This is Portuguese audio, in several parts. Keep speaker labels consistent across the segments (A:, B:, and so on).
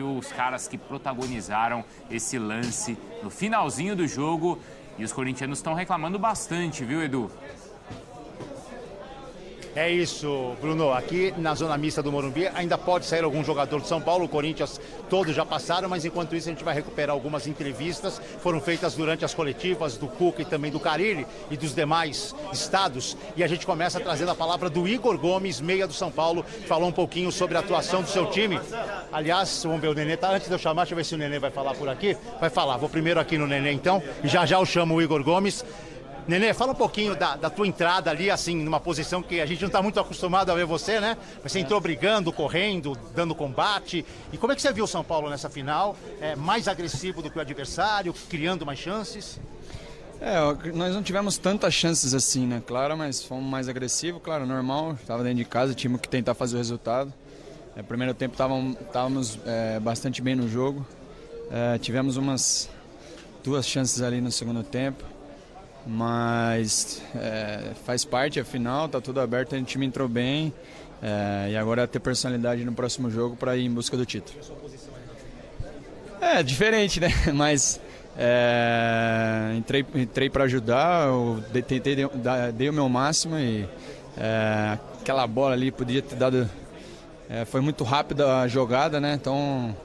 A: Os caras que protagonizaram esse lance no finalzinho do jogo. E os corintianos estão reclamando bastante, viu, Edu?
B: É isso, Bruno. Aqui na zona mista do Morumbi ainda pode sair algum jogador de São Paulo. O Corinthians todos já passaram, mas enquanto isso a gente vai recuperar algumas entrevistas. Foram feitas durante as coletivas do Cuca e também do Carille e dos demais estados. E a gente começa trazendo a palavra do Igor Gomes, meia do São Paulo, que falou um pouquinho sobre a atuação do seu time. Aliás, vamos ver, o Nenê tá antes de eu chamar, deixa eu ver se o Nenê vai falar por aqui. Vai falar, vou primeiro aqui no Nenê então, e já eu chamo o Igor Gomes. Nenê, fala um pouquinho da tua entrada ali, assim, numa posição que a gente não está muito acostumado a ver você, né? Você entrou brigando, correndo, dando combate. E como é que você viu o São Paulo nessa final? Mais agressivo do que o adversário, criando mais chances?
C: Nós não tivemos tantas chances assim, né? Claro, mas fomos mais agressivos, claro, normal. Estava dentro de casa, time que tentar fazer o resultado. No primeiro tempo estávamos bastante bem no jogo. Tivemos umas 2 chances ali no segundo tempo. Mas faz parte, afinal, tá tudo aberto, o time entrou bem e agora é ter personalidade no próximo jogo para ir em busca do título. É diferente, né? Mas entrei para ajudar, eu dei o meu máximo e aquela bola ali podia ter dado. Foi muito rápida a jogada, né? Então,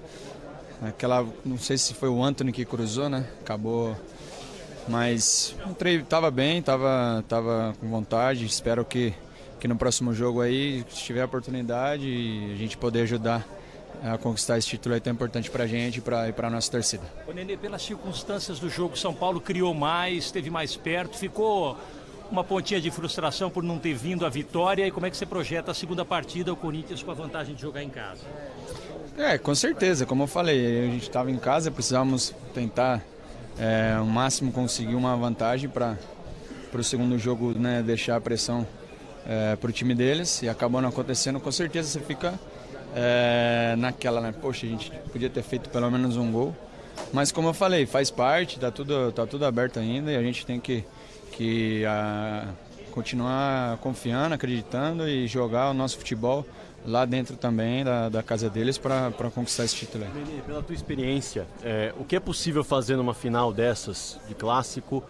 C: não sei se foi o Antony que cruzou, né? Acabou. Mas estava bem, estava com vontade. Espero que no próximo jogo aí, se tiver a oportunidade, a gente poder ajudar a conquistar esse título aí tão importante para a gente e para a nossa torcida.
D: Ô Nenê, pelas circunstâncias do jogo, São Paulo criou mais, esteve mais perto, ficou uma pontinha de frustração por não ter vindo a vitória. E como é que você projeta a segunda partida, o Corinthians com a vantagem de jogar em casa?
C: Com certeza, como eu falei, a gente estava em casa, precisávamos tentar o máximo conseguir uma vantagem para o segundo jogo, né, deixar a pressão para o time deles, e acabou não acontecendo. Com certeza você fica naquela, né? Poxa, a gente podia ter feito pelo menos um gol, mas como eu falei, faz parte, tá tudo aberto ainda, e a gente tem que continuar confiando, acreditando e jogar o nosso futebol lá dentro também da casa deles para conquistar esse título.
E: Nenê, pela tua experiência, o que é possível fazer numa final dessas, de clássico,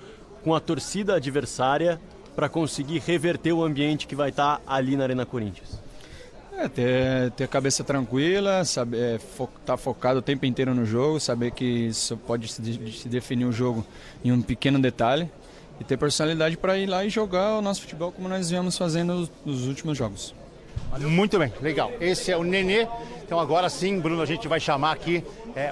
E: com a torcida adversária para conseguir reverter o ambiente que vai estar ali na Arena Corinthians?
C: Ter a cabeça tranquila, saber estar focado o tempo inteiro no jogo, saber que isso pode se definir o jogo em um pequeno detalhe e ter personalidade para ir lá e jogar o nosso futebol como nós viemos fazendo nos últimos jogos.
B: Muito bem, legal. Esse é o Nenê. Então agora sim, Bruno, a gente vai chamar aqui,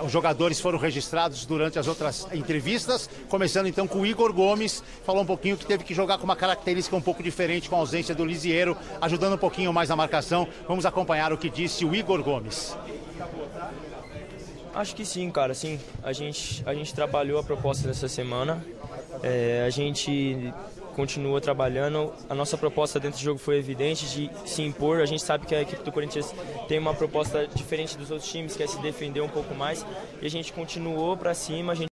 B: os jogadores foram registrados durante as outras entrevistas, começando então com o Igor Gomes, falou um pouquinho que teve que jogar com uma característica um pouco diferente, com a ausência do Lisieiro, ajudando um pouquinho mais na marcação. Vamos acompanhar o que disse o Igor Gomes.
F: Acho que sim, cara, sim. A gente trabalhou a proposta dessa semana, a gente continua trabalhando. A nossa proposta dentro do jogo foi evidente de se impor. A gente sabe que a equipe do Corinthians tem uma proposta diferente dos outros times, que é se defender um pouco mais, e a gente continuou para cima. A gente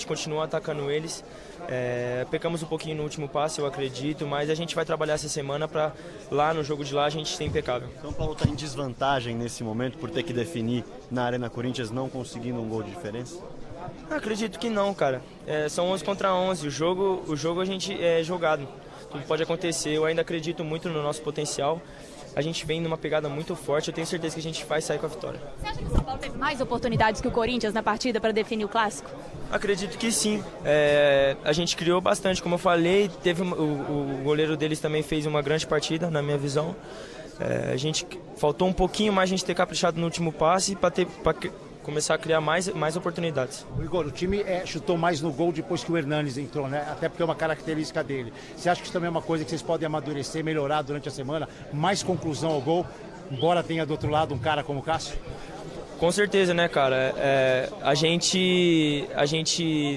F: continua atacando eles. Pecamos um pouquinho no último passe, eu acredito, mas a gente vai trabalhar essa semana para lá no jogo de lá a gente ser impecável.
E: São Paulo está em desvantagem nesse momento por ter que definir na Arena Corinthians, não conseguindo um gol de diferença?
F: Acredito que não, cara. São 11 contra 11, o jogo a gente é jogado, tudo pode acontecer. Eu ainda acredito muito no nosso potencial. A gente vem numa pegada muito forte, eu tenho certeza que a gente vai sair com a vitória.
G: Você acha que o São Paulo teve mais oportunidades que o Corinthians na partida para definir o clássico?
F: Acredito que sim. A gente criou bastante, como eu falei, o goleiro deles também fez uma grande partida, na minha visão. A gente faltou um pouquinho mais a gente ter caprichado no último passe para começar a criar mais oportunidades.
B: Igor, o time chutou mais no gol depois que o Hernanes entrou, né? Até porque é uma característica dele. Você acha que isso também é uma coisa que vocês podem amadurecer, melhorar durante a semana? Mais conclusão ao gol, embora tenha do outro lado um cara como o Cássio?
F: Com certeza, né, cara? A gente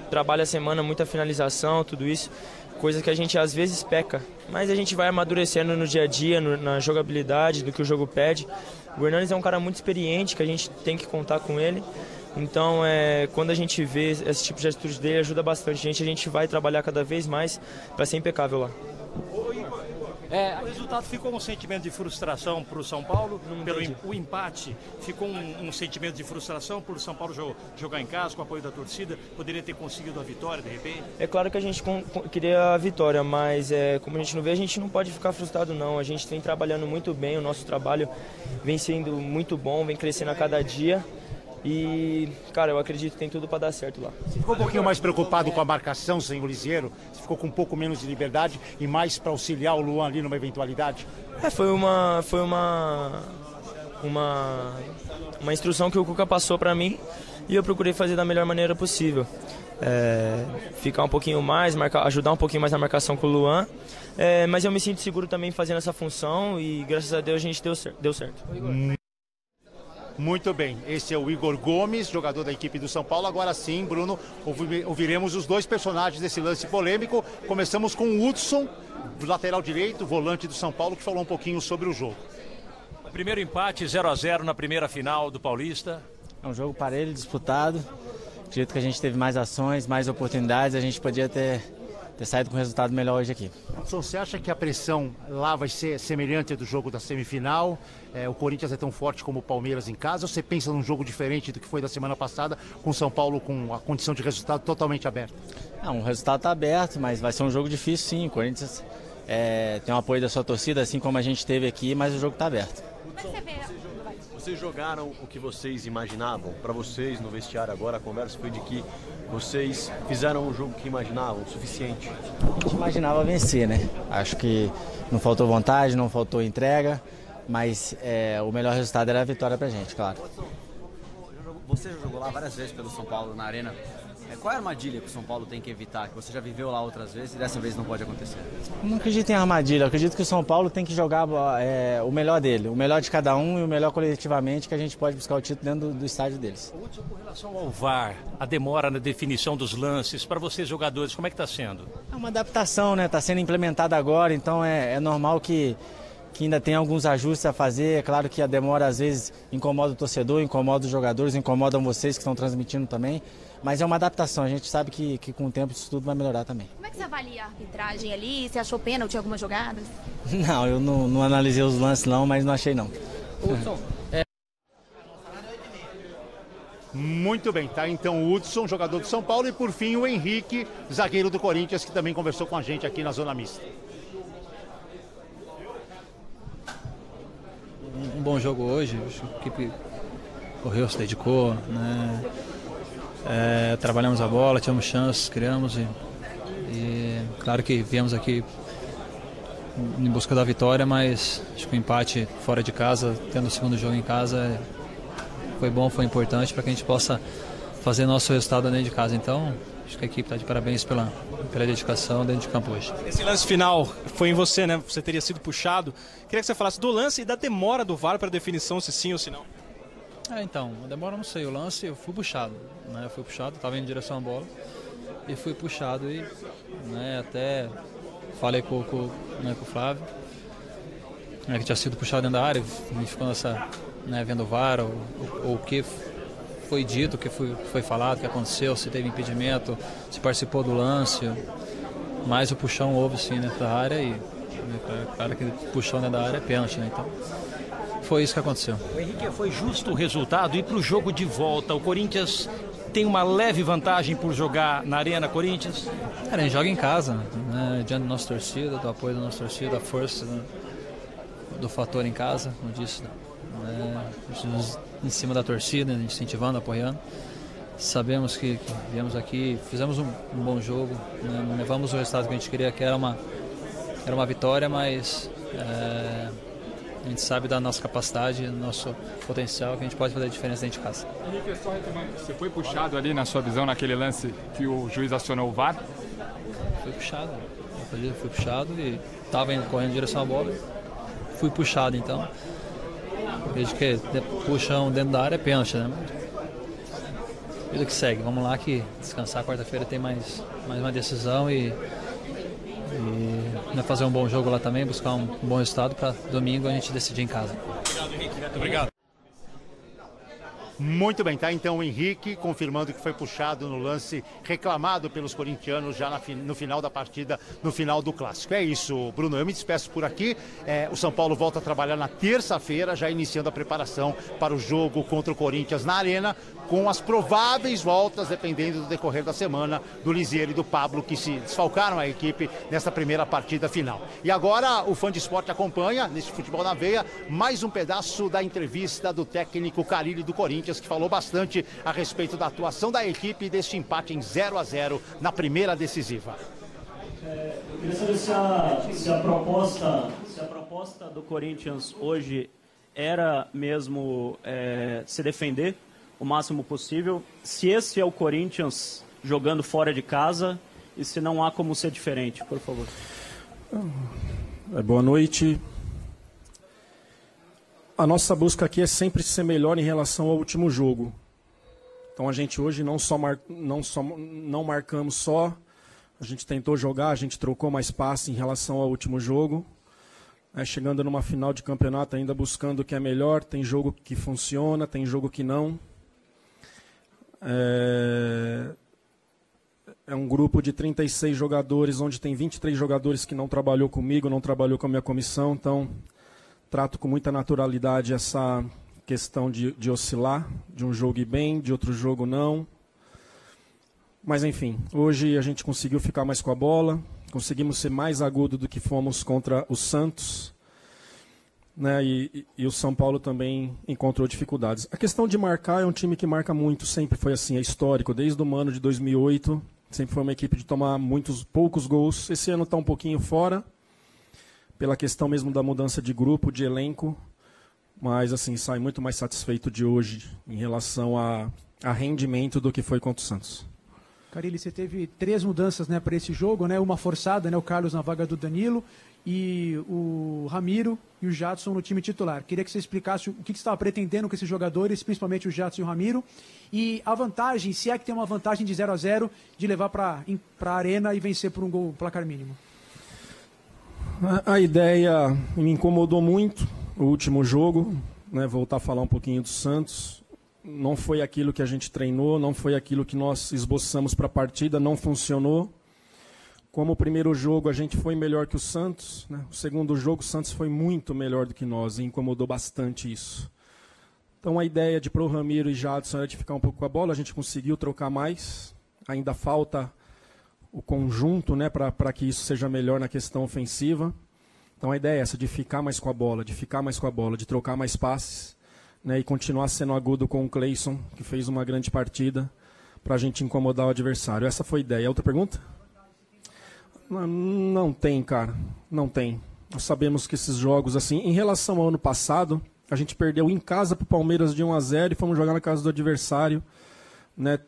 F: trabalha a semana, muita finalização, tudo isso, coisa que a gente às vezes peca, mas a gente vai amadurecendo no dia a dia, na jogabilidade, do que o jogo pede. O Hernanes é um cara muito experiente, que a gente tem que contar com ele. Então, quando a gente vê esse tipo de atitude dele, ajuda bastante a gente vai trabalhar cada vez mais para ser impecável lá.
D: O resultado ficou um sentimento de frustração para o São Paulo, o empate ficou um sentimento de frustração por São Paulo jogar em casa com o apoio da torcida, poderia ter conseguido a vitória de repente?
F: É claro que a gente queria a vitória, mas como a gente não vê, a gente não pode ficar frustrado não, a gente vem trabalhando muito bem, o nosso trabalho vem sendo muito bom, vem crescendo a cada dia. E, cara, eu acredito que tem tudo para dar certo lá.
B: Você ficou um pouquinho mais preocupado com a marcação sem o Lisieiro? Você ficou com um pouco menos de liberdade e mais para auxiliar o Luan ali numa eventualidade?
F: Foi uma instrução que o Cuca passou para mim e eu procurei fazer da melhor maneira possível. Ficar um pouquinho mais, ajudar um pouquinho mais na marcação com o Luan. Mas eu me sinto seguro também fazendo essa função e graças a Deus a gente deu certo.
B: Muito bem, esse é o Igor Gomes, jogador da equipe do São Paulo. Agora sim, Bruno, ouviremos os dois personagens desse lance polêmico. Começamos com o Hudson, lateral direito, volante do São Paulo, que falou um pouquinho sobre o jogo.
D: Primeiro empate, 0-0 na primeira final do Paulista.
H: É um jogo parelho, disputado. Acredito que a gente teve mais ações, mais oportunidades, a gente podia ter saído com um resultado melhor hoje aqui.
B: Hudson, você acha que a pressão lá vai ser semelhante ao do jogo da semifinal? O Corinthians é tão forte como o Palmeiras em casa, ou você pensa num jogo diferente do que foi da semana passada, com o São Paulo com a condição de resultado totalmente aberta?
H: O resultado está aberto, mas vai ser um jogo difícil sim. O Corinthians tem o apoio da sua torcida, assim como a gente teve aqui, mas o jogo está aberto.
E: Vocês jogaram o que vocês imaginavam? Para vocês, no vestiário agora, a conversa foi de que vocês fizeram o jogo que imaginavam, o suficiente?
H: A gente imaginava vencer, né? Acho que não faltou vontade, não faltou entrega, mas o melhor resultado era a vitória pra gente, claro.
I: Você jogou lá várias vezes pelo São Paulo na Arena. Qual é a armadilha que o São Paulo tem que evitar, que você já viveu lá outras vezes e dessa vez não pode acontecer?
H: Não acredito em armadilha, eu acredito que o São Paulo tem que jogar o melhor dele, o melhor de cada um e o melhor coletivamente, que a gente pode buscar o título dentro do estádio deles.
D: Com relação ao VAR, a demora na definição dos lances, para vocês jogadores, como é que está sendo?
H: É uma adaptação, né? Está sendo implementada agora, então é normal que ainda tem alguns ajustes a fazer. É claro que a demora às vezes incomoda o torcedor, incomoda os jogadores, incomodam vocês que estão transmitindo também, mas é uma adaptação, a gente sabe que com o tempo isso tudo vai melhorar também.
G: Como é que você avalia a arbitragem ali? Você achou pênalti em algumas jogadas?
H: Não, eu não analisei os lances não, mas não achei não.
B: Muito bem, tá? Então o Hudson, jogador do São Paulo, e por fim o Henrique, zagueiro do Corinthians, que também conversou com a gente aqui na Zona Mista.
J: Um bom jogo hoje, a equipe correu, se dedicou, né? Trabalhamos a bola, tivemos chances, criamos e claro que viemos aqui em busca da vitória, mas acho que o empate fora de casa, tendo o segundo jogo em casa, foi bom, foi importante para que a gente possa fazer nosso resultado dentro de casa. Então, acho que a equipe está de parabéns pela dedicação dentro de campo hoje.
K: Esse lance final foi em você, né? Você teria sido puxado. Queria que você falasse do lance e da demora do VAR para a definição, se sim ou se não.
J: Então, a demora não sei, o lance eu fui puxado, né? Eu fui puxado, estava em direção à bola e fui puxado e até falei com o Flávio, que tinha sido puxado dentro da área, a gente ficou vendo o VAR, ou o que foi dito, o que foi falado, o que aconteceu, se teve impedimento, se participou do lance, mas o puxão houve sim dentro da área e claro que puxão dentro da área é pênalti, né? Então foi isso que aconteceu.
D: Henrique, foi justo o resultado e para o jogo de volta, o Corinthians tem uma leve vantagem por jogar na Arena Corinthians?
J: A gente joga em casa, né? Diante da nossa torcida, do apoio da nossa torcida, da força, né? Do fator em casa, como disse, em cima da torcida, incentivando, apoiando. Sabemos que viemos aqui, fizemos um bom jogo, né? Não levamos o resultado que a gente queria, que era uma vitória, mas a gente sabe da nossa capacidade, do nosso potencial, que a gente pode fazer a diferença dentro de casa.
L: Henrique, só retomando, você foi puxado ali na sua visão naquele lance que o juiz acionou o VAR?
J: Fui puxado e estava correndo em direção à bola, fui puxado, então vejo que puxão dentro da área é pênalti, né? Vida que segue, vamos lá que descansar, quarta-feira tem mais uma decisão e fazer um bom jogo lá também, buscar um bom resultado para domingo a gente decidir em casa.
K: Obrigado, Henrique. Obrigado.
B: Muito bem, tá então o Henrique confirmando que foi puxado no lance reclamado pelos corintianos já no final da partida, no final do clássico. É isso, Bruno, eu me despeço por aqui. O São Paulo volta a trabalhar na terça-feira, já iniciando a preparação para o jogo contra o Corinthians na Arena, com as prováveis voltas, dependendo do decorrer da semana, do Lisieiro e do Pablo, que se desfalcaram a equipe nessa primeira partida final. E agora o Fã de Esporte acompanha, nesse Futebol na Veia, mais um pedaço da entrevista do técnico Carille do Corinthians, que falou bastante a respeito da atuação da equipe e deste empate em 0-0 na primeira decisiva.
M: Eu queria saber se a proposta do Corinthians hoje era mesmo se defender o máximo possível, se esse é o Corinthians jogando fora de casa e se não há como ser diferente, por favor.
N: Boa noite. A nossa busca aqui é sempre ser melhor em relação ao último jogo. Então a gente hoje não marcamos só, a gente tentou jogar, a gente trocou mais passe em relação ao último jogo. Chegando numa final de campeonato ainda buscando o que é melhor, tem jogo que funciona, tem jogo que não. É um grupo de 36 jogadores, onde tem 23 jogadores que não trabalhou comigo, não trabalhou com a minha comissão, então trato com muita naturalidade essa questão de oscilar, de um jogo ir bem, de outro jogo não. Mas enfim, hoje a gente conseguiu ficar mais com a bola, conseguimos ser mais agudo do que fomos contra o Santos, né? E o São Paulo também encontrou dificuldades. A questão de marcar é um time que marca muito, sempre foi assim, é histórico, desde o ano de 2008, sempre foi uma equipe de tomar poucos gols. Esse ano está um pouquinho fora, pela questão mesmo da mudança de grupo, de elenco, mas assim, sai muito mais satisfeito de hoje em relação a rendimento do que foi contra o Santos.
O: Carille, você teve 3 mudanças, né, para esse jogo, né? Uma forçada, né, o Carlos na vaga do Danilo, e o Ramiro e o Jadson no time titular. Queria que você explicasse o que você estava pretendendo com esses jogadores, principalmente o Jadson e o Ramiro, e a vantagem, se é que tem uma vantagem de 0-0, de levar para a Arena e vencer por um gol, placar mínimo.
N: A ideia me incomodou muito, o último jogo, né, voltar a falar um pouquinho do Santos. Não foi aquilo que a gente treinou, não foi aquilo que nós esboçamos para a partida, não funcionou. Como o primeiro jogo a gente foi melhor que o Santos, né? O segundo jogo o Santos foi muito melhor do que nós e incomodou bastante isso. Então a ideia de pôr o Ramiro e Jadson era de ficar um pouco com a bola, a gente conseguiu trocar mais, ainda falta o conjunto, né, para que isso seja melhor na questão ofensiva. Então a ideia é essa, de ficar mais com a bola, de trocar mais passes, né, e continuar sendo agudo com o Cleison, que fez uma grande partida, para a gente incomodar o adversário. Essa foi a ideia. Outra pergunta? Não tem, cara. Não tem. Nós sabemos que esses jogos, assim, em relação ao ano passado, a gente perdeu em casa para o Palmeiras de 1-0 e fomos jogar na casa do adversário, né?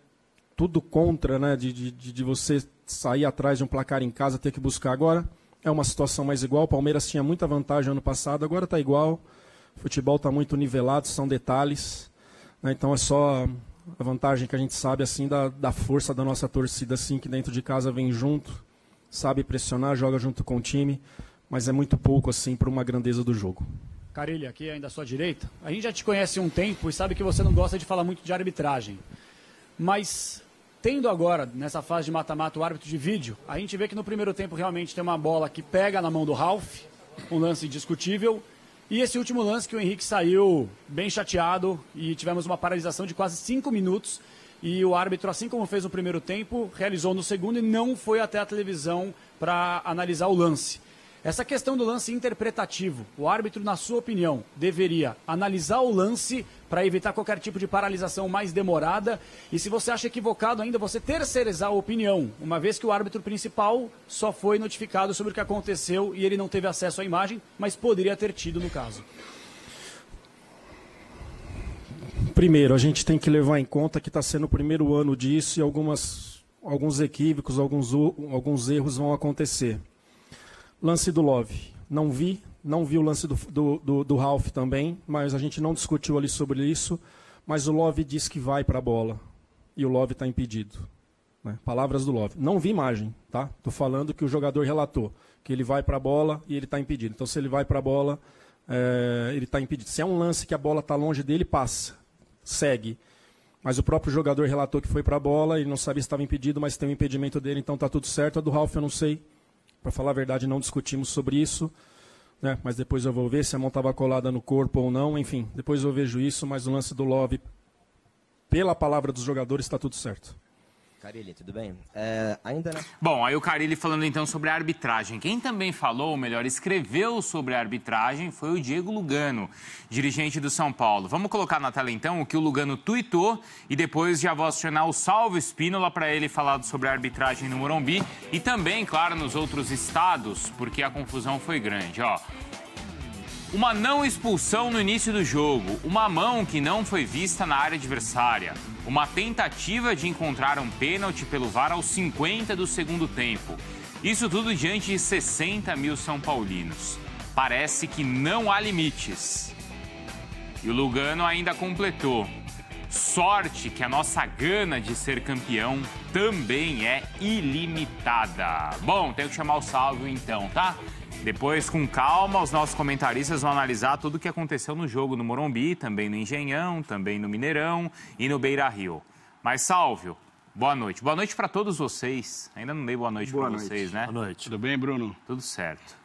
N: Tudo contra, né? De você sair atrás de um placar em casa, ter que buscar. Agora é uma situação mais igual. O Palmeiras tinha muita vantagem ano passado, agora está igual. O futebol está muito nivelado, são detalhes, né? Então é só a vantagem que a gente sabe, assim, da força da nossa torcida, assim, que dentro de casa vem junto, sabe pressionar, joga junto com o time, mas é muito pouco, assim, para uma grandeza do jogo.
P: Carille, aqui ainda à sua direita. A gente já te conhece há um tempo e sabe que você não gosta de falar muito de arbitragem. Mas, tendo agora, nessa fase de mata-mata, o árbitro de vídeo, a gente vê que no primeiro tempo realmente tem uma bola que pega na mão do Ralf, um lance indiscutível, e esse último lance que o Henrique saiu bem chateado e tivemos uma paralisação de quase 5 minutos, e o árbitro, assim como fez no primeiro tempo, realizou no segundo e não foi até a televisão para analisar o lance. Essa questão do lance interpretativo, o árbitro, na sua opinião, deveria analisar o lance para evitar qualquer tipo de paralisação mais demorada? E se você acha equivocado ainda, você terceirizar a opinião, uma vez que o árbitro principal só foi notificado sobre o que aconteceu e ele não teve acesso à imagem, mas poderia ter tido no caso.
N: Primeiro, a gente tem que levar em conta que está sendo o primeiro ano disso e alguns equívocos, alguns erros vão acontecer. Lance do Love, não vi o lance do Ralf também, mas a gente não discutiu ali sobre isso, mas o Love diz que vai para a bola e o Love está impedido. Né? Palavras do Love. Não vi imagem, tá? Estou falando que o jogador relatou, que ele vai para a bola e ele está impedido. Então, se ele vai para a bola, ele está impedido. Se é um lance que a bola está longe dele, passa. segue. Mas o próprio jogador relatou que foi para a bola, ele não sabia se estava impedido, mas tem um impedimento dele, então está tudo certo. A do Ralf eu não sei, para falar a verdade não discutimos sobre isso, né? Mas depois eu vou ver se a mão estava colada no corpo ou não, enfim, depois eu vejo isso, mas o lance do Love, pela palavra dos jogadores, está tudo certo.
Q: Carille, tudo bem? Ainda não...
A: Bom, aí o Carille falando então sobre a arbitragem. Quem também falou, ou melhor, escreveu sobre a arbitragem foi o Diego Lugano, dirigente do São Paulo. Vamos colocar na tela então o que o Lugano tuitou e depois já vou acionar o Salvo Espínola para ele falar sobre a arbitragem no Morumbi e também, claro, nos outros estados, porque a confusão foi grande, ó. Uma não expulsão no início do jogo, uma mão que não foi vista na área adversária, uma tentativa de encontrar um pênalti pelo VAR aos 50 do segundo tempo. Isso tudo diante de 60 mil São Paulinos. Parece que não há limites. E o Lugano ainda completou. Sorte que a nossa gana de ser campeão também é ilimitada. Bom, tenho que chamar o Salvio então, tá? Depois, com calma, os nossos comentaristas vão analisar tudo o que aconteceu no jogo no Morumbi, também no Engenhão, também no Mineirão e no Beira-Rio. Mas, Sálvio, boa noite. Boa noite para todos vocês. Ainda não dei boa noite para vocês, né?
R: Boa noite. Tudo bem, Bruno?
A: Tudo certo.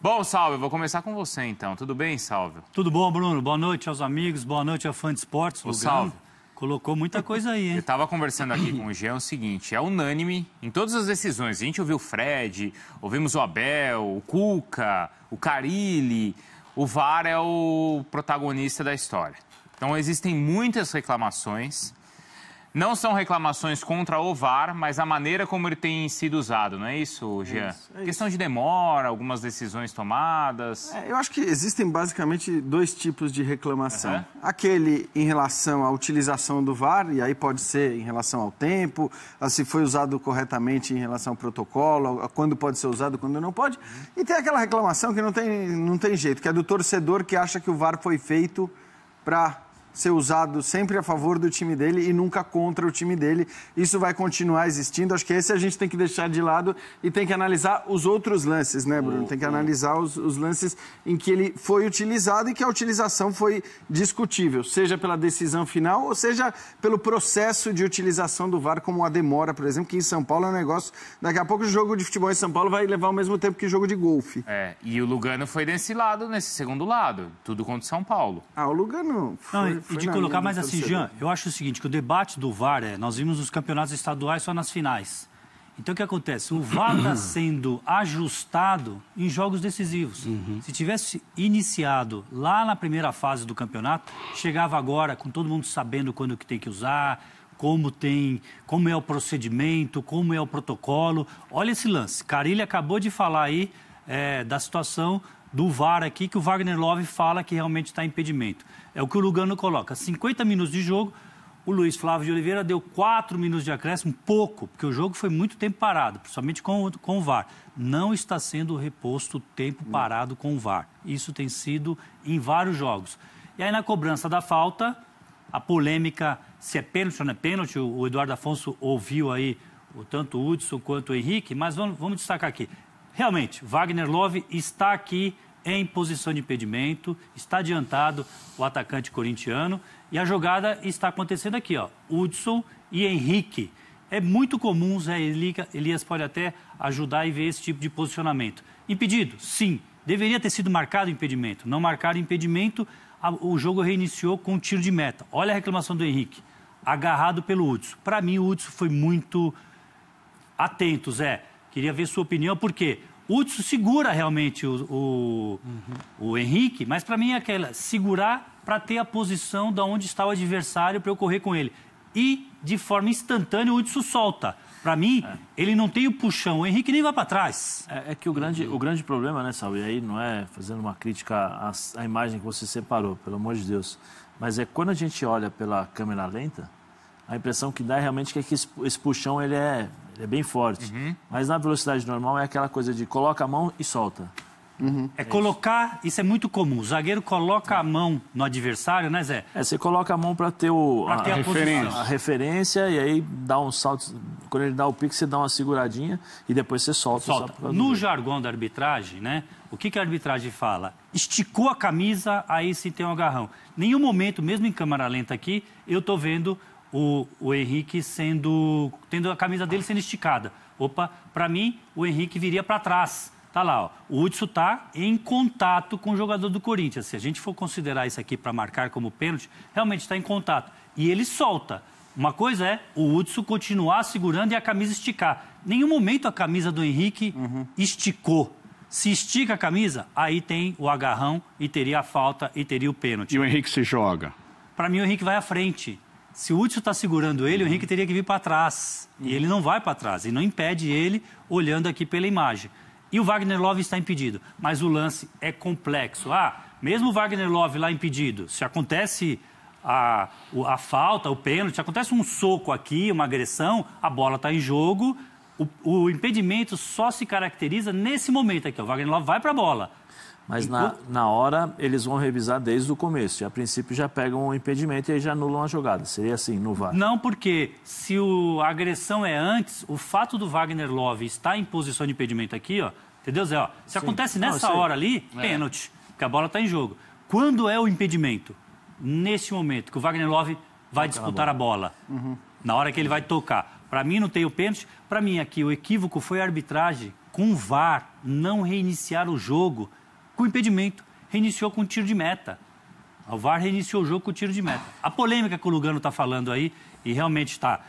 A: Bom, Sálvio, vou começar com você, então. Tudo bem, Sálvio?
S: Tudo bom, Bruno. Boa noite aos amigos, boa noite ao fã de esportes.
A: Ô, Sálvio.
S: Colocou muita coisa aí, hein?
A: Eu estava conversando aqui com o Jean, o seguinte, é unânime em todas as decisões. A gente ouviu o Fred, ouvimos o Abel, o Cuca, o Carille. O VAR é o protagonista da história. Então, existem muitas reclamações. Não são reclamações contra o VAR, mas a maneira como ele tem sido usado, não é isso, Jean? É questão de demora, algumas decisões tomadas.
T: Eu acho que existem basicamente dois tipos de reclamação. Aquele em relação à utilização do VAR, e aí pode ser em relação ao tempo, a se foi usado corretamente em relação ao protocolo, a quando pode ser usado, quando não pode. E tem aquela reclamação que não tem jeito, que é do torcedor que acha que o VAR foi feito para ser usado sempre a favor do time dele e nunca contra o time dele. Isso vai continuar existindo. Acho que esse a gente tem que deixar de lado e tem que analisar os outros lances, né, Bruno? Tem que analisar os lances em que ele foi utilizado e que a utilização foi discutível, seja pela decisão final ou seja pelo processo de utilização do VAR, como a demora, por exemplo, que em São Paulo é um negócio... Daqui a pouco o jogo de futebol em São Paulo vai levar ao mesmo tempo que o jogo de golfe.
A: E o Lugano foi desse lado, nesse segundo lado. Tudo contra São Paulo.
T: O Lugano foi...
S: E de colocar mais assim, Jean, eu acho o seguinte, que o debate do VAR nós vimos nos campeonatos estaduais só nas finais. Então o que acontece? O VAR está sendo ajustado em jogos decisivos. Se tivesse iniciado lá na primeira fase do campeonato, chegava agora com todo mundo sabendo quando que tem que usar, como é o procedimento, como é o protocolo. Olha esse lance. Carille acabou de falar aí da situação do VAR aqui, que o Wagner Love fala que realmente está impedimento. É o que o Lugano coloca. 50 minutos de jogo, o Luiz Flávio de Oliveira deu 4 minutos de acréscimo, pouco, porque o jogo foi muito tempo parado, principalmente com o VAR. Não está sendo reposto o tempo parado com o VAR. Isso tem sido em vários jogos. E aí, na cobrança da falta, a polêmica se é pênalti ou não é pênalti, o Eduardo Afonso ouviu aí tanto o Hudson quanto o Henrique, mas vamos destacar aqui. Realmente, Wagner Love está aqui em posição de impedimento, está adiantado o atacante corintiano e a jogada está acontecendo aqui, ó, Hudson e Henrique. É muito comum, Zé Elias pode até ajudar e ver esse tipo de posicionamento. Impedido? Sim. Deveria ter sido marcado impedimento. Não marcaram impedimento, o jogo reiniciou com um tiro de meta. Olha a reclamação do Henrique, agarrado pelo Hudson. Para mim, o Hudson foi muito atento, Zé. Queria ver sua opinião, por quê? O Hudson segura realmente o Henrique, mas para mim é aquela, segurar para ter a posição de onde está o adversário para eu correr com ele. E, de forma instantânea, o Hudson solta. Para mim, ele não tem o puxão, o Henrique nem vai para trás.
R: É que o grande problema, né, Salve, aí não é fazendo uma crítica à imagem que você separou, pelo amor de Deus, mas é quando a gente olha pela câmera lenta, a impressão que dá é realmente que esse puxão ele é bem forte. Mas na velocidade normal é aquela coisa de coloca a mão e solta.
S: É colocar, isso é muito comum. O zagueiro coloca a mão no adversário, né, Zé?
R: Você coloca a mão para ter, a referência e aí dá um salto. Quando ele dá o pique, você dá uma seguradinha e depois você solta.
S: No jargão da arbitragem, né? O que a arbitragem fala? Esticou a camisa, aí sim tem um agarrão. Nenhum momento, mesmo em câmera lenta aqui, eu tô vendo o Henrique tendo a camisa dele sendo esticada. Opa, para mim, o Henrique viria para trás. Tá lá, ó. O Hudson está em contato com o jogador do Corinthians. Se a gente for considerar isso aqui para marcar como pênalti, realmente está em contato. E ele solta. Uma coisa é o Hudson continuar segurando e a camisa esticar. Nenhum momento a camisa do Henrique esticou. Se estica a camisa, aí tem o agarrão e teria a falta e teria o pênalti.
U: E o Henrique se joga?
S: Para mim, o Henrique vai à frente. Se o Hudson está segurando ele, o Henrique teria que vir para trás. E ele não vai para trás. E não impede ele olhando aqui pela imagem. E o Wagner Love está impedido. Mas o lance é complexo. Mesmo o Wagner Love lá impedido, se acontece a falta, o pênalti, acontece um soco aqui, uma agressão, a bola está em jogo, o impedimento só se caracteriza nesse momento aqui. O Wagner Love vai para a bola.
R: Mas na hora eles vão revisar desde o começo. E a princípio já pegam o impedimento e aí já anulam a jogada. Seria assim no VAR?
S: Não, porque se a agressão é antes, o fato do Wagner Love estar em posição de impedimento aqui, ó, entendeu, Zé? Ó, se acontece nessa hora ali, pênalti, porque a bola está em jogo. Quando é o impedimento? Nesse momento, que o Wagner Love vai disputar a bola. Na hora que ele vai tocar. Para mim não tem o pênalti. Para mim aqui o equívoco foi a arbitragem com o VAR não reiniciar o jogo com impedimento. Reiniciou com tiro de meta. O VAR reiniciou o jogo com tiro de meta. A polêmica que o Lugano está falando aí, e realmente está.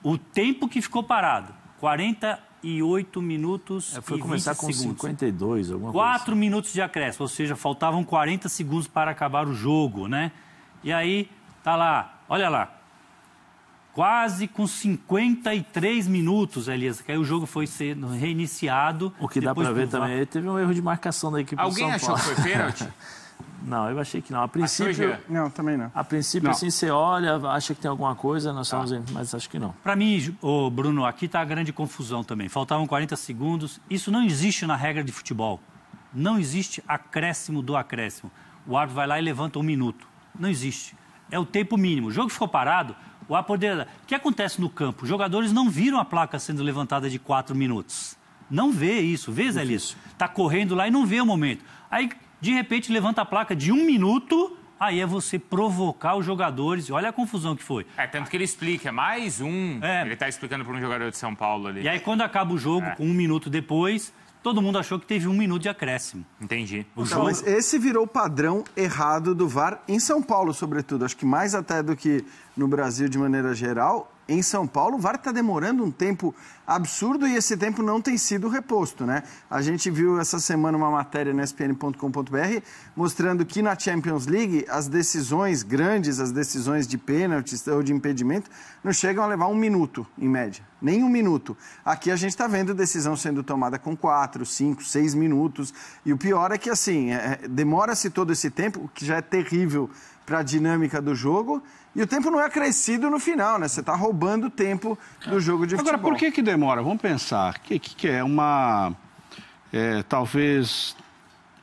S: O tempo que ficou parado, 48 minutos
R: foi
S: e
R: começar
S: 20
R: com
S: segundos.
R: 52, alguma coisa
S: 4
R: assim.
S: minutos de acréscimo, ou seja, faltavam 40 segundos para acabar o jogo, né? E aí, tá lá, olha lá. Quase com 53 minutos, Elias, que aí o jogo foi sendo reiniciado.
R: O que dá para ver também, teve um erro de marcação da equipe do São Paulo.
A: Alguém achou que foi pênalti?
R: Não, eu achei que não. A princípio,
T: não, também não.
R: A princípio, assim, você olha, acha que tem alguma coisa, nós estamos mas acho que não.
S: Para mim, Bruno, aqui está a grande confusão também. Faltavam 40 segundos. Isso não existe na regra de futebol. Não existe acréscimo do acréscimo. O árbitro vai lá e levanta 1 minuto. Não existe. É o tempo mínimo. O jogo ficou parado, o árbitro poderia... O que acontece no campo? Os jogadores não viram a placa sendo levantada de 4 minutos. Não vê isso. Vê, Zé Lisso? Está correndo lá e não vê o momento. Aí, de repente, levanta a placa de 1 minuto, aí é você provocar os jogadores. Olha a confusão que foi.
A: Tanto que ele explica, mais um. Ele está explicando para um jogador de São Paulo ali.
S: E aí, quando acaba o jogo, 1 minuto depois, todo mundo achou que teve 1 minuto de acréscimo.
A: Entendi.
T: Mas esse virou o padrão errado do VAR em São Paulo, sobretudo. Acho que mais até do que no Brasil de maneira geral. Em São Paulo, o VAR está demorando um tempo absurdo e esse tempo não tem sido reposto, né? A gente viu essa semana uma matéria no ESPN.com.br mostrando que na Champions League as decisões grandes, as decisões de pênaltis ou de impedimento, não chegam a levar 1 minuto, em média. Nem 1 minuto. Aqui a gente está vendo decisão sendo tomada com 4, 5, 6 minutos. E o pior é que, assim, demora-se todo esse tempo, o que já é terrível para a dinâmica do jogo. E o tempo não é acrescido no final, né? Você está roubando o tempo do jogo de futebol.
U: Agora, por que demora? Vamos pensar. O que é? Talvez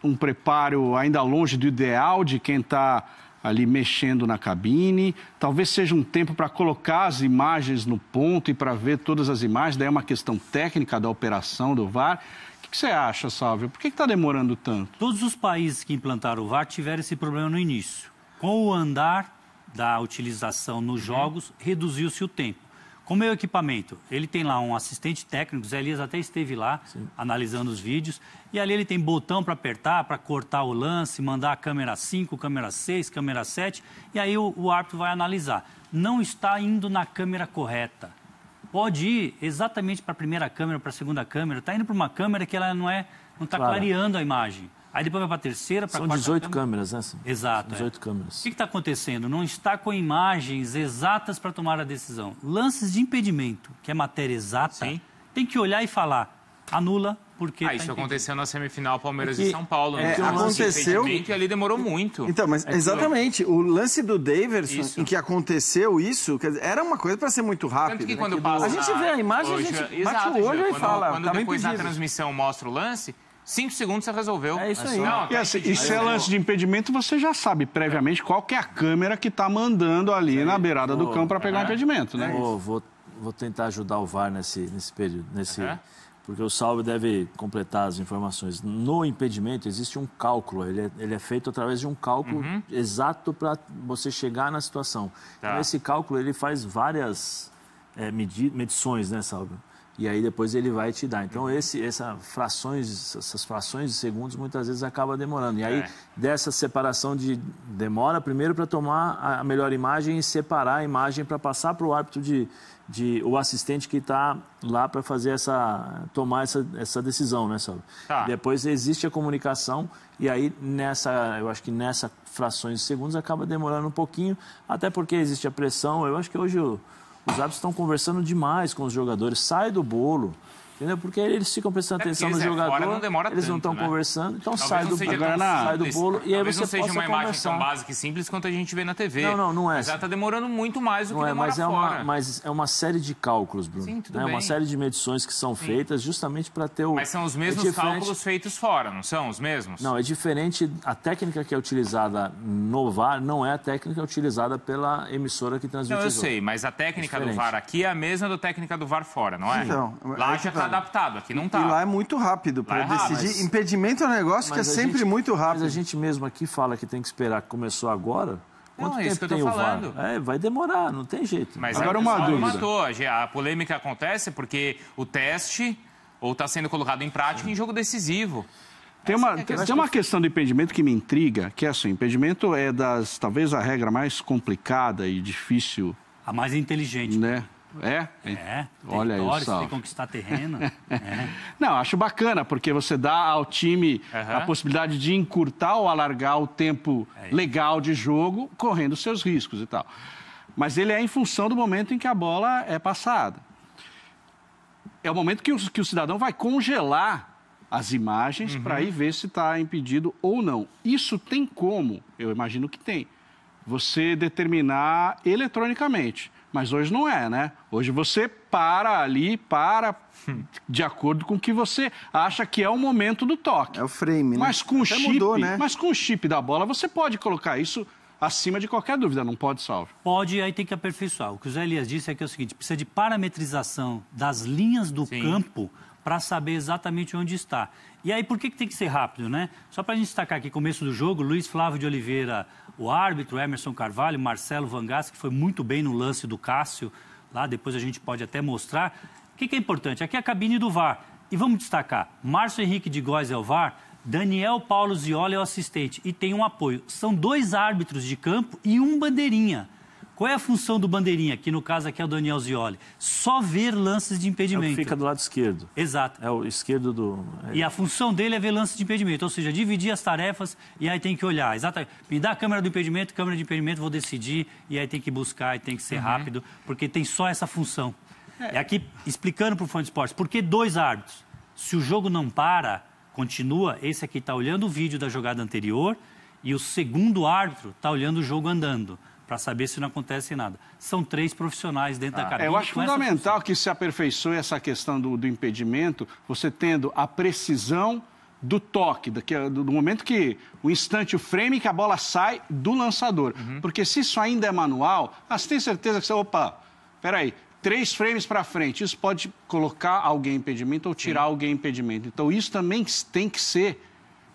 U: um preparo ainda longe do ideal de quem está ali mexendo na cabine. Talvez seja um tempo para colocar as imagens no ponto e para ver todas as imagens. Daí é uma questão técnica da operação do VAR. O que você acha, Sálvio? Por que está demorando tanto?
S: Todos os países que implantaram o VAR tiveram esse problema no início. Com o andar da utilização nos jogos, reduziu-se o tempo. Como é o equipamento? Ele tem lá um assistente técnico, o Zé Elias até esteve lá, analisando os vídeos, e ali ele tem botão para apertar, para cortar o lance, mandar a câmera 5, câmera 6, câmera 7, e aí o árbitro vai analisar. Não está indo na câmera correta. Pode ir exatamente para a primeira câmera, para a segunda câmera, está indo para uma câmera que ela não está clareando a imagem. Aí depois vai para a terceira, para a quarta.
R: São 18 câmeras, né?
S: Exato.
R: 18 câmeras.
S: O que está acontecendo? Não está com imagens exatas para tomar a decisão. Lances de impedimento, que é matéria exata, tem que olhar e falar, anula, porque
A: isso aconteceu na semifinal Palmeiras e São Paulo.
T: Aconteceu.
A: E ali demorou muito.
T: Então, mas exatamente, o lance do Daverson, em que aconteceu isso, quer dizer, era uma coisa para ser muito rápido.
A: Tanto que quando passa
T: a gente vê a imagem, a gente bate o olho e fala.
A: Quando depois na transmissão mostra o lance, 5 segundos você resolveu.
U: É isso aí.
A: Não,
U: E assim, e se é lance de impedimento, você já sabe previamente qual que é a câmera que está mandando ali na beirada do campo para pegar o impedimento, né?
R: Vou tentar ajudar o VAR nesse período, porque o Salve deve completar as informações. No impedimento existe um cálculo, ele é feito através de um cálculo exato para você chegar na situação. Então, esse cálculo ele faz várias medições, né, Salve? E aí depois ele vai te dar. Então essas frações de segundos muitas vezes acaba demorando. E aí dessa separação demora primeiro para tomar a melhor imagem e separar a imagem para passar para o árbitro o assistente que está lá para fazer tomar essa decisão, né, Salve? Depois existe a comunicação e aí eu acho que nessa frações de segundos acaba demorando um pouquinho, até porque existe a pressão. Eu acho que hoje os árbitros estão conversando demais com os jogadores, sai do bolo, entendeu? Porque eles ficam prestando atenção no jogador,
A: não demora
R: eles não
A: tanto,
R: estão conversando, então sai do bolo e aí
A: talvez
R: você
A: não seja
R: possa
A: uma imagem
R: conversar.
A: tão básica e simples quanto a gente vê na TV.
R: Não é.
A: Mas ela está demorando muito mais do que demora fora.
R: Mas é uma série de cálculos, Bruno.
A: Sim, tudo
R: bem.
A: bem.
R: Uma série de medições que são feitas justamente para ter o...
A: Mas são os mesmos cálculos feitos fora, não são os mesmos?
R: Não, é diferente. A técnica que é utilizada no VAR não é a técnica utilizada pela emissora que transmite o jogo.
A: Eu sei, mas a técnica do VAR aqui é a mesma da técnica do VAR fora, não é?
T: Então,
A: lá já está adaptado, aqui não está.
T: E lá é muito rápido para decidir. Impedimento é um negócio que é sempre muito rápido.
R: Mas a gente mesmo aqui fala que tem que esperar que começou agora. Quanto tempo
A: é isso que eu
R: tem
A: tô
R: o VAR?
A: falando.
R: Vai demorar, não tem jeito.
A: Mas
U: agora uma dúvida.
A: Matou. A polêmica acontece porque o teste ou está sendo colocado em prática em jogo decisivo.
U: Tem uma questão do impedimento que me intriga, que é assim, impedimento é talvez a regra mais complicada e difícil.
S: A mais inteligente.
U: Né? Olha aí,
S: tem que conquistar terreno.
U: Não, acho bacana, porque você dá ao time a possibilidade de encurtar ou alargar o tempo legal de jogo, correndo seus riscos e tal. Mas ele é em função do momento em que a bola é passada. É o momento que o cidadão vai congelar as imagens para ir ver se está impedido ou não. Isso tem como, eu imagino que tem, você determinar eletronicamente. Mas hoje não é, né? Hoje você para de acordo com o que você acha que é o momento do toque.
T: É o frame, né?
U: Mas com o chip da bola, você pode colocar isso acima de qualquer dúvida, não pode, Salve?
S: Pode, aí tem que aperfeiçoar. O que o Zé Elias disse é que é o seguinte, precisa de parametrização das linhas do campo para saber exatamente onde está. E aí, por que tem que ser rápido, né? Só para a gente destacar aqui, começo do jogo, Luiz Flávio de Oliveira, o árbitro, Emerson Carvalho, Marcelo Vangas, que foi muito bem no lance do Cássio, lá depois a gente pode até mostrar. O que é importante? Aqui é a cabine do VAR. E vamos destacar, Márcio Henrique de Góes é o VAR, Daniel Paulo Ziola é o assistente e tem um apoio. São 2 árbitros de campo e um bandeirinha. Qual é a função do bandeirinha, que no caso aqui é o Daniel Zioli? Só ver lances de impedimento.
R: É o que fica do lado esquerdo.
S: Exato.
R: É o esquerdo do...
S: E a função dele é ver lances de impedimento, ou seja, dividir as tarefas e aí tem que olhar. Exatamente. Me dá a câmera de impedimento, vou decidir e aí tem que buscar e tem que ser rápido, porque tem só essa função. É aqui, explicando para o fã de esportes, por que 2 árbitros? Se o jogo não para, continua, esse aqui está olhando o vídeo da jogada anterior e o segundo árbitro está olhando o jogo andando, para saber se não acontece nada. São 3 profissionais dentro da cabine.
U: Eu acho fundamental que se aperfeiçoe essa questão do impedimento, você tendo a precisão do toque, do momento que o instante, o frame que a bola sai do lançador. Porque se isso ainda é manual, você tem certeza que peraí, 3 frames para frente, isso pode colocar alguém em impedimento ou tirar alguém em impedimento. Então isso também tem que ser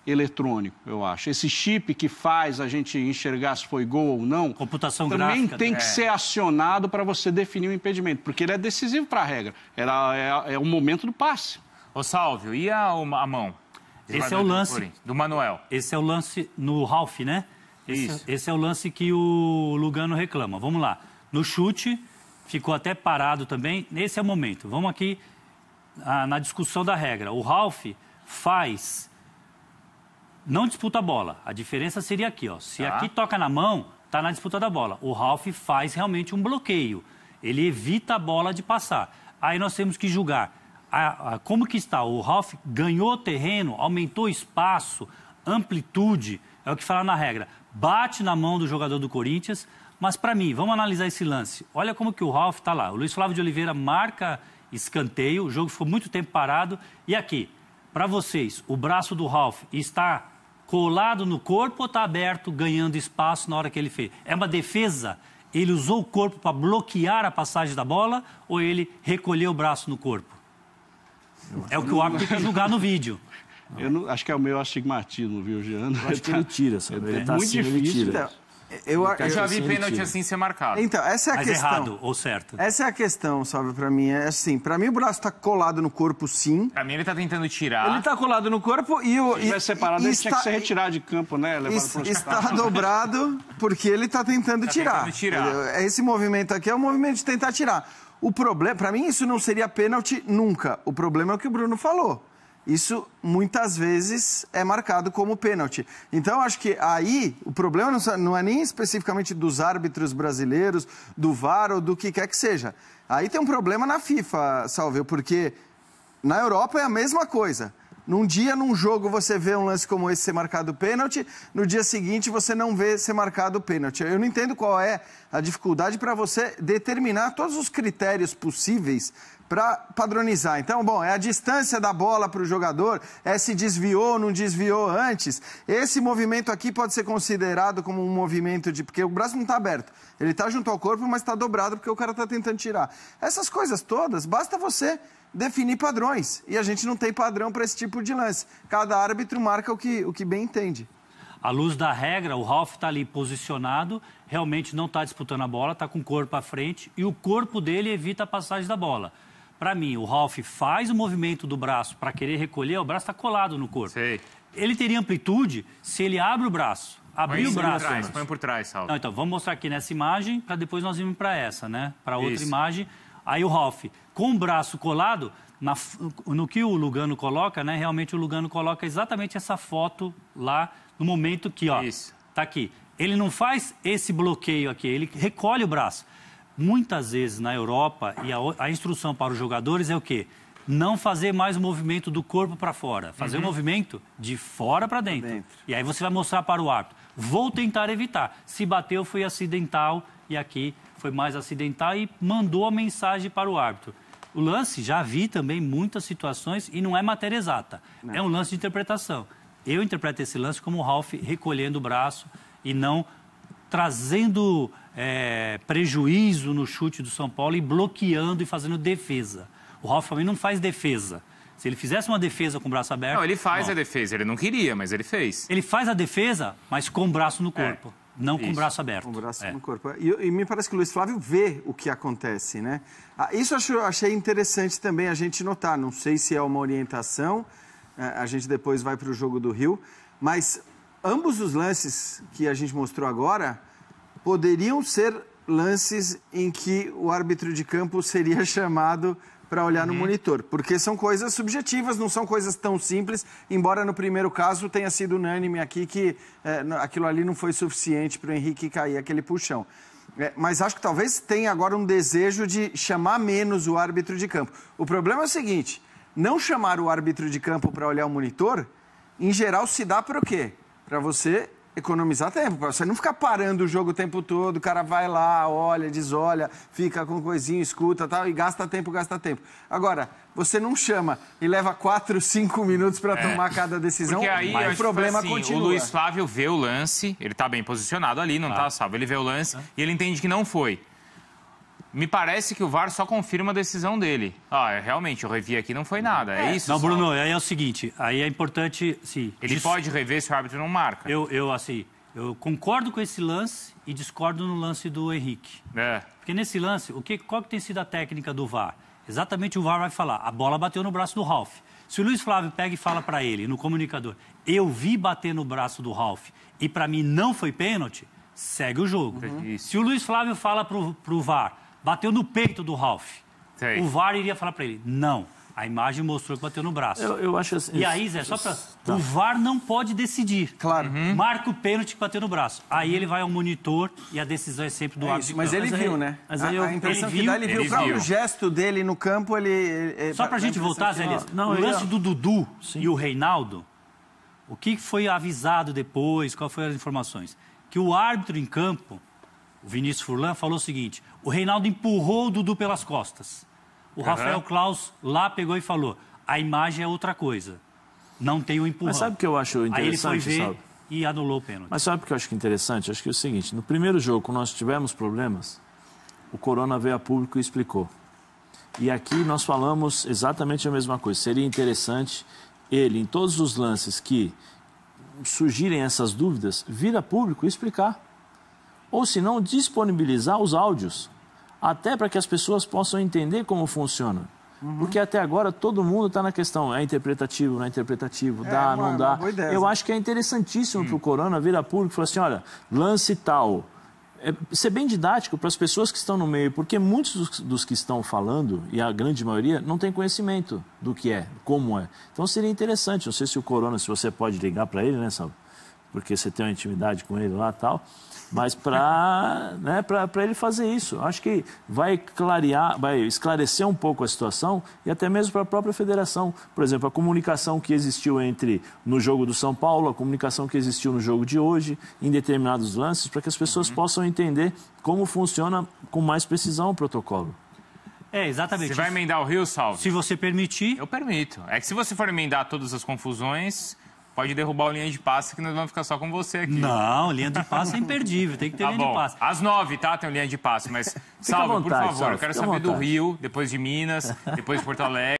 U: eletrônico, eu acho. Esse chip que faz a gente enxergar se foi gol ou não,
S: computação
U: também
S: gráfica,
U: tem que ser acionado para você definir o impedimento, porque ele é decisivo para a regra. É o momento do passe.
A: Ô, Salvio, e a mão?
S: Esse é o lance
A: do Manuel.
S: Esse é o lance no Ralf, né? Esse é o lance que o Lugano reclama. Vamos lá. No chute, ficou até parado também. Esse é o momento. Vamos aqui na discussão da regra. O Ralf não disputa a bola. A diferença seria aqui, ó. Se aqui toca na mão, tá na disputa da bola. O Ralf faz realmente um bloqueio. Ele evita a bola de passar. Aí nós temos que julgar como que está. O Ralf ganhou terreno, aumentou espaço, amplitude, é o que fala na regra. Bate na mão do jogador do Corinthians, mas para mim, vamos analisar esse lance. Olha como que o Ralf está lá. O Luiz Flávio de Oliveira marca escanteio, o jogo ficou muito tempo parado. E aqui, Para vocês, o braço do Ralf está colado no corpo ou está aberto, ganhando espaço na hora que ele fez? É uma defesa? Ele usou o corpo para bloquear a passagem da bola ou ele recolheu o braço no corpo? É o que o árbitro tem que julgar no vídeo.
U: Eu não, acho que é o meu astigmatismo, viu, Jean?
R: Eu acho que ele tira, sabe? Ele tá
U: muito
R: assim,
U: difícil.
R: ele tira.
T: Eu
A: já vi pênalti assim ser marcado.
T: Então, essa é a
S: Mas
T: questão.
S: errado ou certo?
T: Essa é a questão, sabe, pra mim. É assim, pra mim o braço tá colado no corpo, sim.
A: Pra mim ele tá tentando tirar.
T: Ele tá colado no corpo e o...
U: Se tivesse separado, ele tinha que ser retirado de campo, né?
T: Está dobrado porque ele tá tentando tirar. Esse movimento aqui é o movimento de tentar tirar. O problema, pra mim, isso não seria pênalti nunca. O problema é o que o Bruno falou. Isso, muitas vezes, é marcado como pênalti. Então, acho que aí o problema não é nem especificamente dos árbitros brasileiros, do VAR ou do que quer que seja. Aí tem um problema na FIFA, Salve, porque na Europa é a mesma coisa. Num dia, num jogo, você vê um lance como esse ser marcado pênalti, no dia seguinte você não vê ser marcado pênalti. Eu não entendo qual é a dificuldade para você determinar todos os critérios possíveis para padronizar. Então, bom, é a distância da bola para o jogador, é se desviou ou não desviou antes. Esse movimento aqui pode ser considerado como um movimento de... Porque o braço não está aberto. Ele está junto ao corpo, mas está dobrado porque o cara está tentando tirar. Essas coisas todas, basta você definir padrões. E a gente não tem padrão para esse tipo de lance. Cada árbitro marca o que bem entende.
S: À luz da regra, o Ralf está ali posicionado, realmente não está disputando a bola, está com o corpo à frente e o corpo dele evita a passagem da bola. Para mim, o Ralf faz o movimento do braço para querer recolher, o braço está colado no corpo.
A: Sei.
S: Ele teria amplitude se ele abre o braço. Abrir o braço.
A: Põe por trás, Salve.
S: Não, então, vamos mostrar aqui nessa imagem, para depois nós irmos para essa, né? Para outra
A: Isso.
S: imagem. Aí o Ralf, com o braço colado, no que o Lugano coloca, né? Realmente o Lugano coloca exatamente essa foto lá, no momento que, ó, tá aqui. Ele não faz esse bloqueio aqui, ele recolhe o braço. Muitas vezes na Europa, e a instrução para os jogadores é o quê? Não fazer mais o movimento do corpo para fora. Fazer o movimento de fora para dentro. E aí você vai mostrar para o árbitro. Vou tentar evitar. Se bateu, foi acidental. E aqui foi mais acidental e mandou a mensagem para o árbitro. O lance, já vi também muitas situações e não é matéria exata. Não. É um lance de interpretação. Eu interpreto esse lance como o Ralf recolhendo o braço e não trazendo prejuízo no chute do São Paulo e bloqueando e fazendo defesa. O Ralf também não faz defesa. Se ele fizesse uma defesa com o braço aberto...
A: Não, ele faz a defesa. Ele não queria, mas ele fez.
S: Ele faz a defesa, mas com o braço no corpo. Não com o braço aberto.
T: Com o braço no corpo. E me parece que o Luiz Flávio vê o que acontece, né? Isso eu achei interessante também a gente notar. Não sei se é uma orientação, a gente depois vai para o jogo do Rio, mas ambos os lances que a gente mostrou agora poderiam ser lances em que o árbitro de campo seria chamado para olhar no monitor, porque são coisas subjetivas, não são coisas tão simples, embora no primeiro caso tenha sido unânime aqui que aquilo ali não foi suficiente para o Henrique cair, aquele puxão. Mas acho que talvez tenha agora um desejo de chamar menos o árbitro de campo. O problema é o seguinte, não chamar o árbitro de campo para olhar o monitor, em geral se dá para o quê? Para você economizar tempo, para você não ficar parando o jogo o tempo todo, o cara vai lá, olha, desolha, fica com coisinha, escuta tal, e gasta tempo. Agora, você não chama e leva 4, 5 minutos para tomar cada decisão,
A: aí,
T: o problema continua.
A: O Luiz Flávio vê o lance, ele está bem posicionado ali, não está salvo, ele vê o lance e ele entende que não foi. Me parece que o VAR só confirma a decisão dele. Realmente, eu revi aqui, não foi nada. É isso?
S: Não, Bruno, aí é o seguinte, aí é importante... Sim,
A: ele pode rever se o árbitro não marca.
S: Eu concordo com esse lance e discordo no lance do Henrique. Porque nesse lance, qual que tem sido a técnica do VAR? Exatamente o VAR vai falar, a bola bateu no braço do Ralf. Se o Luiz Flávio pega e fala para ele, no comunicador, eu vi bater no braço do Ralf e para mim não foi pênalti, segue o jogo. Se o Luiz Flávio fala pro VAR, bateu no peito do Ralf. O VAR iria falar para ele, não. A imagem mostrou que bateu no braço.
R: Eu acho assim...
S: E aí, Zé, só para... O VAR não pode decidir.
T: Claro.
S: Marca o pênalti que bateu no braço. Aí ele vai ao monitor e a decisão é sempre do árbitro.
T: Mas ele viu, né? A impressão que dá, ele viu. O próprio gesto dele no campo, ele...
S: Só para a gente voltar, Zé Elias, o lance do Dudu e o Reinaldo, o que foi avisado depois, quais foram as informações? Que o árbitro em campo, o Vinícius Furlan, falou o seguinte, o Reinaldo empurrou o Dudu pelas costas. O Rafael Klaus lá pegou e falou, a imagem é outra coisa. não tem o empurrão.
E: Mas sabe o que eu acho interessante,
S: Aí ele foi ver
E: sabe?
S: e anulou o pênalti.
E: Mas sabe o que eu acho interessante? Acho que é o seguinte, no primeiro jogo, quando nós tivemos problemas, o Corona veio a público e explicou. E aqui nós falamos exatamente a mesma coisa. Seria interessante ele, em todos os lances que surgirem essas dúvidas, vir a público e explicar. Ou, se não, disponibilizar os áudios, até para que as pessoas possam entender como funciona. Porque até agora todo mundo está na questão, é interpretativo, não é interpretativo, dá, não dá. Eu acho que é interessantíssimo para o Corona vir a público e falar assim, olha, lance tal. Ser bem didático para as pessoas que estão no meio, porque muitos dos que estão falando, e a grande maioria, não tem conhecimento do que é, como é. Então seria interessante, não sei se o Corona, se você pode ligar para ele, né, Salvo? Porque você tem uma intimidade com ele lá e tal, mas para ele fazer isso. Acho que vai clarear, vai esclarecer um pouco a situação e até mesmo para a própria federação. Por exemplo, a comunicação que existiu no jogo do São Paulo, a comunicação que existiu no jogo de hoje, em determinados lances, para que as pessoas possam entender como funciona com mais precisão o protocolo.
S: Exatamente.
A: Você vai emendar o Rio, Salvo?
S: Se você permitir...
A: Eu permito. É que se você for emendar todas as confusões... Pode derrubar o linha de passe que nós vamos ficar só com você aqui.
S: Não, linha de passe é imperdível, tem que ter linha de passe.
A: Às 9, tá? Tem linha de passe, mas Salve, por favor, eu quero saber do Rio, depois de Minas, depois de Porto Alegre.